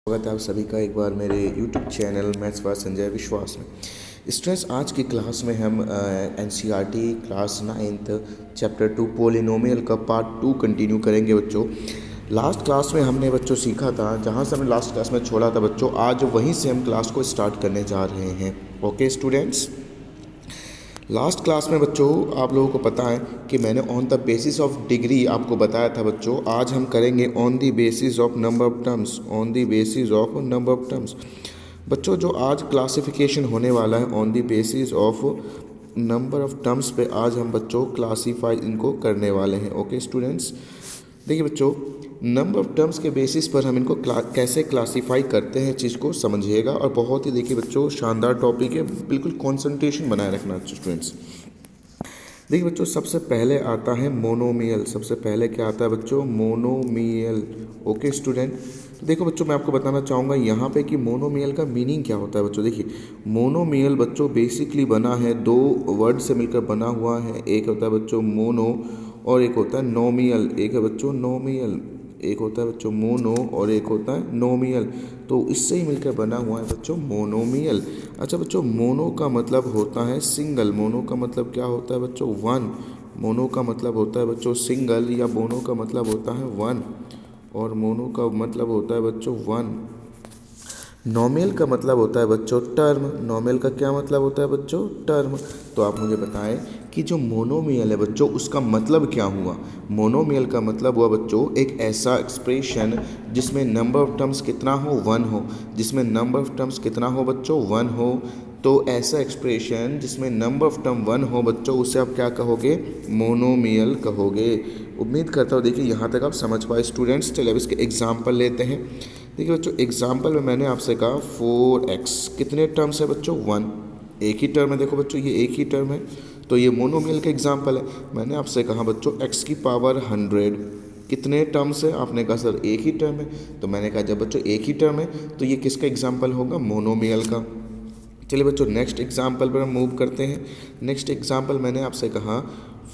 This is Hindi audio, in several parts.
स्वागत है आप सभी का एक बार मेरे YouTube channel maths by Sanjay विश्वास में। स्टूडेंट्स, आज की क्लास में हम NCERT class 9th chapter 2 polynomial का पार्ट 2 कंटिन्यू करेंगे बच्चों। लास्ट क्लास में हमने बच्चों सीखा था, जहाँ से हमने लास्ट क्लास में छोड़ा था बच्चों, आज वहीं से हम क्लास को स्टार्ट करने जा रहे हैं। ओके स्टूडेंट्स, लास्ट क्लास में बच्चों आप लोगों को पता है कि मैंने on the basis of degree आपको बताया था बच्चों। आज हम करेंगे on the basis of number of terms, on the basis of number of terms. बच्चों जो आज क्लासिफिकेशन होने वाला है on the basis of number of terms पे, आज हम बच्चों क्लासीफाई इनको करने वाले हैं। ओके स्टूडेंट्स, देखिए बच्चों, नंबर ऑफ टर्म्स के बेसिस पर हम इनको कैसे क्लासीफाई करते हैं चीज़ को समझिएगा। और बहुत ही देखिए बच्चों शानदार टॉपिक है, बिल्कुल कंसंट्रेशन बनाए रखना स्टूडेंट्स। देखिए बच्चों, सबसे पहले आता है मोनोमियल। सबसे पहले क्या आता है बच्चों? मोनोमियल। ओके स्टूडेंट, तो देखो बच्चों, मैं आपको बताना चाहूँगा यहाँ पे कि मोनोमियल का मीनिंग क्या होता है बच्चों। देखिए, मोनोमियल बच्चों बेसिकली बना है दो वर्ड से मिलकर बना हुआ है। एक होता है बच्चों मोनो और एक होता है नोमियल। एक है बच्चों नोमियल, एक होता है बच्चों मोनो और एक होता है नोमियल। तो इससे ही मिलकर बना हुआ है बच्चों मोनोमियल। अच्छा बच्चों, मोनो का मतलब होता है सिंगल। मोनो का मतलब क्या होता है बच्चों? वन। मोनो का मतलब होता है बच्चों सिंगल, या मोनो का मतलब होता है वन, और मोनो का मतलब होता है बच्चों वन। नॉमियल का मतलब होता है बच्चों टर्म। नॉमियल का क्या मतलब होता है बच्चों? टर्म। तो आप मुझे बताएं कि जो मोनोमियल है बच्चों, उसका मतलब क्या हुआ? मोनोमियल का मतलब हुआ बच्चों एक ऐसा एक्सप्रेशन जिसमें नंबर ऑफ टर्म्स कितना हो? वन हो। जिसमें नंबर ऑफ टर्म्स कितना हो बच्चों? वन हो। तो ऐसा एक्सप्रेशन जिसमें नंबर ऑफ टर्म वन हो बच्चों, उसे आप क्या कहोगे? मोनोमियल कहोगे। उम्मीद करता हूँ देखिए यहाँ तक आप समझ पाए स्टूडेंट्स। चलिए अब इसके एग्जाम्पल लेते हैं। देखिए बच्चों, एग्जाम्पल में मैंने आपसे कहा 4x, कितने टर्म्स है बच्चों? वन। एक ही टर्म है, देखो बच्चों ये एक ही टर्म है, तो ये मोनोमियल का एग्जाम्पल है। मैंने आपसे कहा बच्चों x की पावर 100, कितने टर्म्स है? आपने कहा सर एक ही टर्म है। तो मैंने कहा जब बच्चों एक ही टर्म है तो ये किसका एग्जाम्पल होगा? मोनोमियल का। चलिए बच्चों, नेक्स्ट एग्जाम्पल पर हम मूव करते हैं। नेक्स्ट एग्जाम्पल मैंने आपसे कहा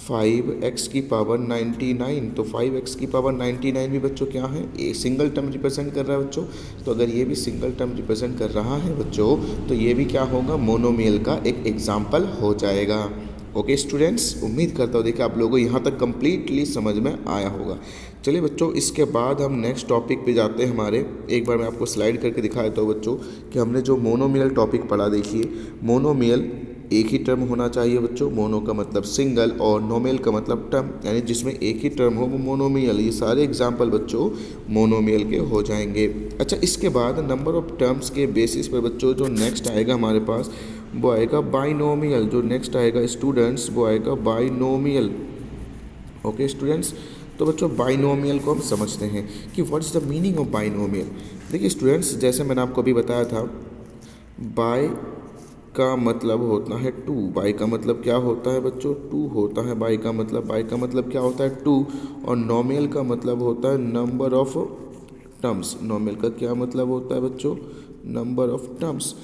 5x की पावर 99। तो 5x की पावर 99 भी बच्चों क्या है? ये सिंगल टर्म रिप्रेजेंट कर रहा है बच्चों। तो अगर ये भी सिंगल टर्म रिप्रेजेंट कर रहा है बच्चों, तो ये भी क्या होगा? मोनोमियल का एक एग्जाम्पल हो जाएगा। ओके स्टूडेंट्स, उम्मीद करता हूँ देखिए आप लोगों को यहाँ तक कंप्लीटली समझ में आया होगा। चलिए बच्चों, इसके बाद हम नेक्स्ट टॉपिक पे जाते हैं हमारे। एक बार मैं आपको स्लाइड करके दिखा देता हूँ बच्चों कि हमने जो मोनोमियल टॉपिक पढ़ा। देखिए, मोनोमियल एक ही टर्म होना चाहिए बच्चों। मोनो का मतलब सिंगल और नोमियल का मतलब टर्म, यानी जिसमें एक ही टर्म हो वो मोनोमियल। ये सारे एग्जाम्पल बच्चों मोनोमियल के हो जाएंगे। अच्छा, इसके बाद नंबर ऑफ टर्म्स के बेसिस पर बच्चों जो नेक्स्ट आएगा हमारे पास, वो आएगा बाइनोमियल। जो नेक्स्ट आएगा स्टूडेंट्स, वो आएगा बाइनोमियल। ओके स्टूडेंट्स, तो बच्चों बाइनोमियल को हम समझते हैं कि what is the meaning of binomial. देखिए स्टूडेंट्स, जैसे मैंने आपको अभी बताया था, बाय का मतलब होता है टू। बाई का मतलब क्या होता है बच्चों? टू होता है बाई का मतलब। बाई का मतलब क्या होता है? टू। और नॉमियल का मतलब होता है नंबर ऑफ टर्म्स। नॉमियल का क्या मतलब होता है बच्चों? Number of terms.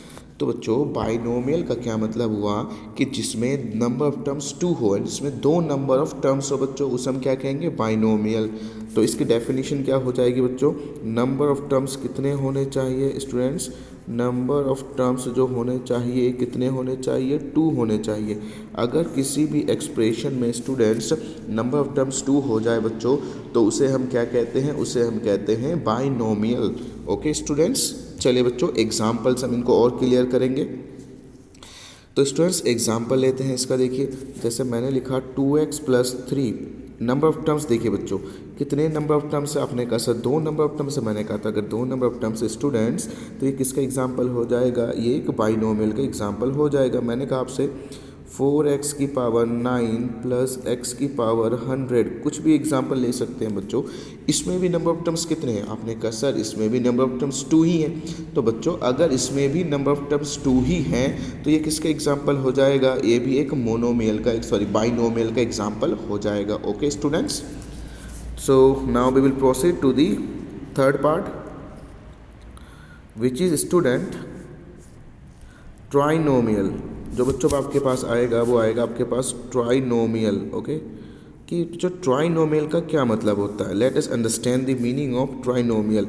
तो बच्चों बाइनोमियल का क्या मतलब हुआ कि जिसमें नंबर ऑफ टर्म्स टू हो, जिसमें दो नंबर ऑफ टर्म्स हो बच्चों, उसे हम क्या कहेंगे? बाइनोमियल। तो इसकी डेफिनेशन क्या हो जाएगी बच्चों? नंबर ऑफ टर्म्स कितने होने चाहिए स्टूडेंट्स? नंबर ऑफ टर्म्स जो होने चाहिए कितने होने चाहिए? टू होने चाहिए। अगर किसी भी एक्सप्रेशन में students number of terms two हो जाए बच्चों, तो उसे हम क्या कहते हैं? उसे हम कहते हैं बाइनोमियल। ओके स्टूडेंट्स, चलिए बच्चों एग्जाम्पल्स हम इनको और क्लियर करेंगे। तो स्टूडेंट्स एग्जाम्पल लेते हैं इसका। देखिए, जैसे मैंने लिखा 2x + 3। नंबर ऑफ टर्म्स देखिए बच्चों, कितने नंबर ऑफ टर्म्स है? आपने कहा सर दो नंबर ऑफ टर्म्स है। मैंने कहा था अगर दो नंबर ऑफ टर्म्स स्टूडेंट्स, तो ये किसका एग्जाम्पल हो जाएगा? ये एक बाइनोमियल का एग्जाम्पल हो जाएगा। मैंने कहा आपसे 4x की पावर 9 + x की पावर 100, कुछ भी एग्जाम्पल ले सकते हैं बच्चों। इसमें भी नंबर ऑफ टर्म्स कितने हैं? आपने कहा सर इसमें भी नंबर ऑफ टर्म्स टू ही हैं। तो बच्चों अगर इसमें भी नंबर ऑफ टर्म्स टू ही हैं, तो ये किसका एग्जाम्पल हो जाएगा? ये भी एक मोनोमियल का, बाइनोमियल का एग्जाम्पल हो जाएगा। Okay students, so now we will proceed to the third part, which is student trinomial. जो बच्चों आपके पास आएगा वो आएगा आपके पास ट्राइनोमियल। ओके, कि जो ट्राइनोमियल का क्या मतलब होता है? Let us understand the meaning of trinomial.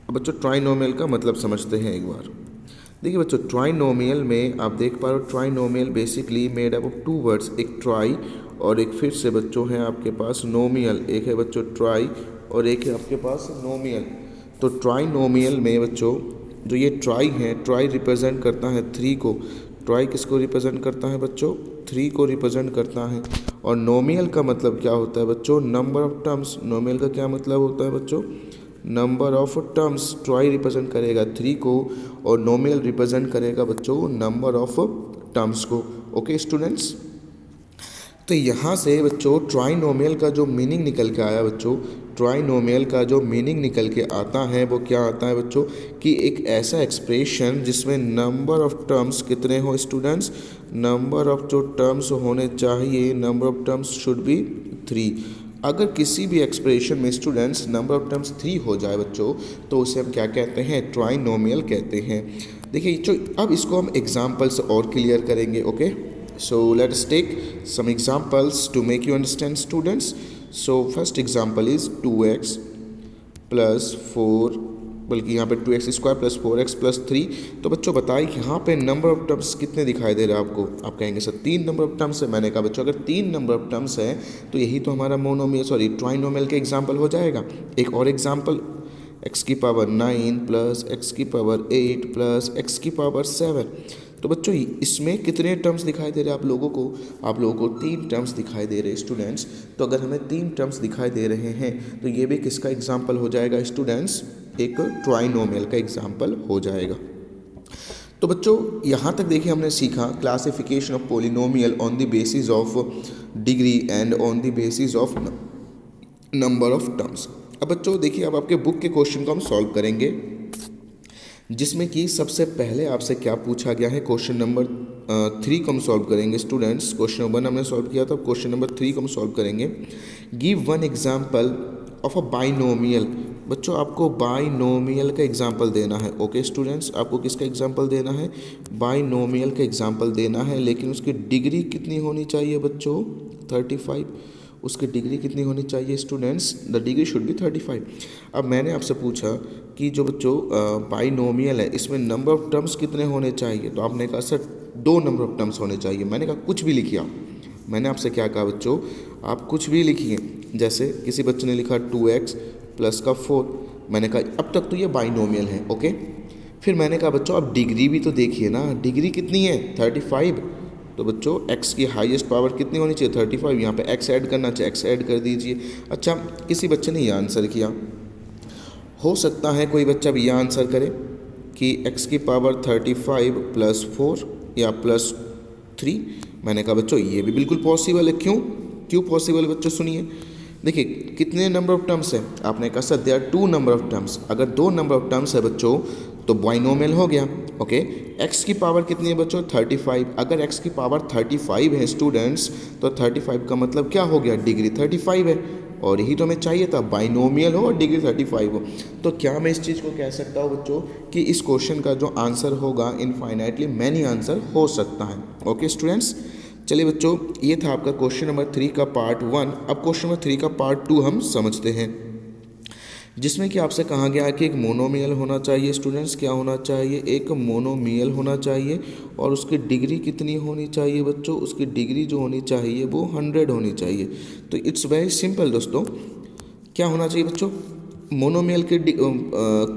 अब बच्चों ट्राइनोमियल का मतलब समझते हैं एक बार। देखिए बच्चों, ट्राइनोमियल में आप देख पा रहे हो, trinomial basically made up of two words, एक ट्राई और एक फिर से बच्चों है आपके पास नोमियल। एक है बच्चों ट्राई और एक है आपके पास नोमियल। तो ट्राइनोमियल में बच्चों जो ये ट्राई है, ट्राई रिप्रेजेंट करता है 3 को। ट्राई किसको रिप्रेजेंट करता है बच्चों? 3 को रिप्रेजेंट करता है। और नोमियल का मतलब क्या होता है बच्चों? Number of terms. नोमियल का क्या मतलब होता है बच्चों? Number of terms. Try represent करेगा 3 को और नोमियल रिप्रेजेंट करेगा बच्चों नंबर ऑफ टर्म्स को। ओके स्टूडेंट्स, तो यहाँ से बच्चों ट्राइनोमियल का जो मीनिंग निकल के आया बच्चों, ट्राइनोमियल का जो मीनिंग निकल के आता है वो क्या आता है बच्चों कि एक ऐसा एक्सप्रेशन जिसमें नंबर ऑफ टर्म्स कितने हो स्टूडेंट्स? नंबर ऑफ जो टर्म्स होने चाहिए, number of terms should be 3। अगर किसी भी एक्सप्रेशन में स्टूडेंट्स नंबर ऑफ टर्म्स 3 हो जाए बच्चों तो उसे हम क्या कहते हैं? ट्राइनोमियल कहते हैं। देखिए जो अब इसको हम एग्जाम्पल से और क्लियर करेंगे। Okay, so let's take some examples to make you understand students. So first example is 2x plus 4, बल्कि यहाँ पे 2x square plus 4x plus 3। तो बच्चों बताइए यहाँ पे नंबर ऑफ टर्म्स कितने दिखाई दे रहे हैं आपको? आप कहेंगे सर 3 नंबर ऑफ टर्म्स है। मैंने कहा बच्चों अगर 3 नंबर ऑफ टर्म्स है तो यही तो हमारा ट्राइनोमियल का एग्जाम्पल हो जाएगा। एक और एग्जाम्पल, x की पावर 9 प्लस x की पावर 8 प्लस x की पावर 7। तो बच्चों इसमें कितने टर्म्स दिखाई दे रहे हैं आप लोगों को? आप लोगों को 3 टर्म्स दिखाई दे रहे हैं स्टूडेंट्स। तो अगर हमें 3 टर्म्स दिखाई दे रहे हैं तो ये भी किसका एग्जाम्पल हो जाएगा स्टूडेंट्स? एक ट्राइनोमियल का एग्जाम्पल हो जाएगा। तो बच्चों यहाँ तक देखिए हमने सीखा classification of polynomial on the basis of degree and on the basis of number of terms. अब बच्चों देखिए अब आपके बुक के क्वेश्चन को हम सॉल्व करेंगे, जिसमें कि सबसे पहले आपसे क्या पूछा गया है, क्वेश्चन नंबर 3 को हम सॉल्व करेंगे स्टूडेंट्स। क्वेश्चन नंबर 1 हमने सॉल्व किया था, क्वेश्चन नंबर 3 को हम सॉल्व करेंगे। Give one example of a binomial. बच्चों आपको बाइनोमियल का एग्जाम्पल देना है। ओके स्टूडेंट्स, आपको किसका एग्जाम्पल देना है? बाइनोमियल का एग्जाम्पल देना है, लेकिन उसकी डिग्री कितनी होनी चाहिए बच्चों? 35। उसकी डिग्री कितनी होनी चाहिए students? The degree should be 35। अब मैंने आपसे पूछा कि जो बच्चों बाइनोमियल है इसमें नंबर ऑफ टर्म्स कितने होने चाहिए? तो आपने कहा सर 2 नंबर ऑफ टर्म्स होने चाहिए। मैंने कहा कुछ भी लिखिए आप। मैंने आपसे क्या कहा बच्चों? आप कुछ भी लिखिए। जैसे किसी बच्चे ने लिखा 2x प्लस का 4। मैंने कहा अब तक तो ये बाइनोमियल है। ओके, फिर मैंने कहा बच्चों आप डिग्री भी तो देखिए ना, डिग्री कितनी है? 35। तो बच्चों x की हाईएस्ट पावर कितनी होनी चाहिए? 35। यहाँ पे x ऐड करना चाहिए, x ऐड कर दीजिए। अच्छा, किसी बच्चे ने ये आंसर किया, हो सकता है कोई बच्चा भी यह आंसर करे कि x की पावर 35 प्लस 4 या प्लस 3। मैंने कहा बच्चों ये भी बिल्कुल पॉसिबल है। क्यों पॉसिबल है बच्चों? सुनिए, देखिए कितने नंबर ऑफ टर्म्स है? आपने कहा sir there are 2 number of terms. अगर 2 नंबर ऑफ टर्म्स है बच्चों तो बाइनोमियल हो गया। ओके, x की पावर कितनी है बच्चों? 35। अगर x की पावर 35 है स्टूडेंट्स तो 35 का मतलब क्या हो गया? डिग्री 35 है। और यही तो हमें चाहिए था, बाइनोमियल हो और डिग्री 35 हो। तो क्या मैं इस चीज़ को कह सकता हूँ बच्चों कि इस क्वेश्चन का जो आंसर होगा इनफाइनाइटली मैनी आंसर हो सकता है। ओके स्टूडेंट्स, चलिए बच्चों ये था आपका क्वेश्चन नंबर 3 का पार्ट 1। अब क्वेश्चन नंबर 3 का पार्ट 2 हम समझते हैं, जिसमें कि आपसे कहा गया है कि एक मोनोमियल होना चाहिए स्टूडेंट्स। क्या होना चाहिए? एक मोनोमियल होना चाहिए। और उसकी डिग्री कितनी होनी चाहिए बच्चों? उसकी डिग्री जो होनी चाहिए वो 100 होनी चाहिए। तो इट्स वेरी सिंपल दोस्तों। क्या होना चाहिए बच्चों? मोनोमियल के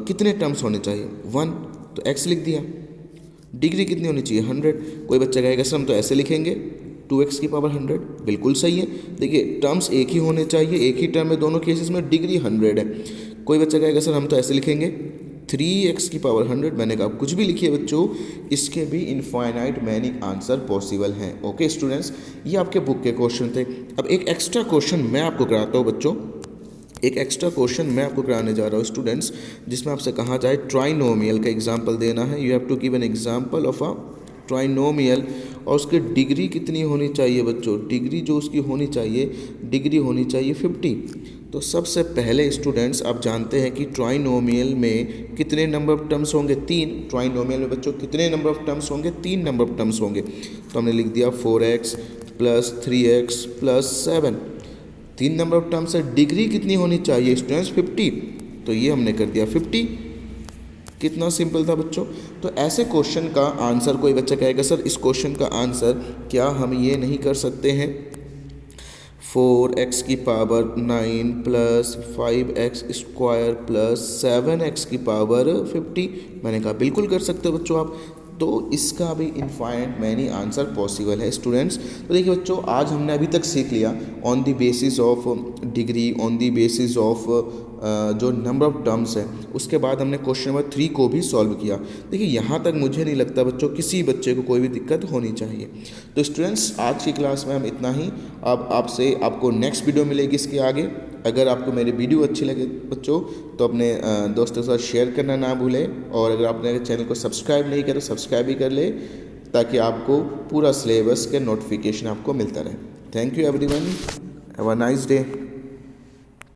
कितने टर्म्स होने चाहिए? 1। तो x लिख दिया। डिग्री कितनी होनी चाहिए? 100। कोई बच्चा कहेगा सर हम तो ऐसे लिखेंगे 2x की पावर 100। बिल्कुल सही है। देखिए टर्म्स एक ही होने चाहिए, एक ही टर्म में दोनों केसेस में डिग्री 100 है। कोई बच्चा कहेगा सर हम तो ऐसे लिखेंगे 3x की पावर 100। मैंने कहा कुछ भी लिखिए बच्चों, इसके भी इनफाइनाइट मैनी आंसर पॉसिबल हैं। ओके स्टूडेंट्स, ये आपके बुक के क्वेश्चन थे। अब एक एक्स्ट्रा क्वेश्चन मैं आपको कराता हूँ बच्चों, एक एक्स्ट्रा क्वेश्चन मैं आपको कराने जा रहा हूँ स्टूडेंट्स, जिसमें आपसे कहा जाए ट्राइनोमियल का एग्जाम्पल देना है। You have to give an example of a trinomial और उसकी डिग्री कितनी होनी चाहिए बच्चों? डिग्री जो उसकी होनी चाहिए, डिग्री होनी चाहिए 50। तो सबसे पहले स्टूडेंट्स आप जानते हैं कि ट्राइनोमियल में कितने नंबर ऑफ टर्म्स होंगे? 3। ट्राइनोमियल में बच्चों कितने नंबर ऑफ टर्म्स होंगे? 3 नंबर ऑफ टर्म्स होंगे। तो हमने लिख दिया 4x plus 3x plus 7। 3 number of terms है। डिग्री कितनी होनी चाहिए स्टूडेंट्स? 50। तो ये हमने कर दिया 50। कितना सिंपल था बच्चों। तो ऐसे क्वेश्चन का आंसर कोई बच्चा कहेगा सर इस क्वेश्चन का आंसर क्या हम ये नहीं कर सकते हैं, 4x की power 9 plus 5x square plus 7x की पावर 50। मैंने कहा बिल्कुल कर सकते हो बच्चों आप। तो इसका भी इनफाइनाइट मैनी आंसर पॉसिबल है स्टूडेंट्स। तो देखिए बच्चों आज हमने अभी तक सीख लिया on the basis of degree, on the basis of जो नंबर ऑफ टर्म्स है। उसके बाद हमने क्वेश्चन नंबर 3 को भी सॉल्व किया। देखिए यहाँ तक मुझे नहीं लगता बच्चों किसी बच्चे को कोई भी दिक्कत होनी चाहिए। तो स्टूडेंट्स आज की क्लास में हम इतना ही। अब आपको नेक्स्ट वीडियो मिलेगी इसके आगे। अगर आपको मेरी वीडियो अच्छी लगे बच्चों तो अपने दोस्तों के साथ शेयर करना ना भूलें, और अगर आपने चैनल को सब्सक्राइब नहीं किया तो सब्सक्राइब भी कर ले, ताकि आपको पूरा सिलेबस के नोटिफिकेशन आपको मिलता रहे। Thank you everyone, have a nice day.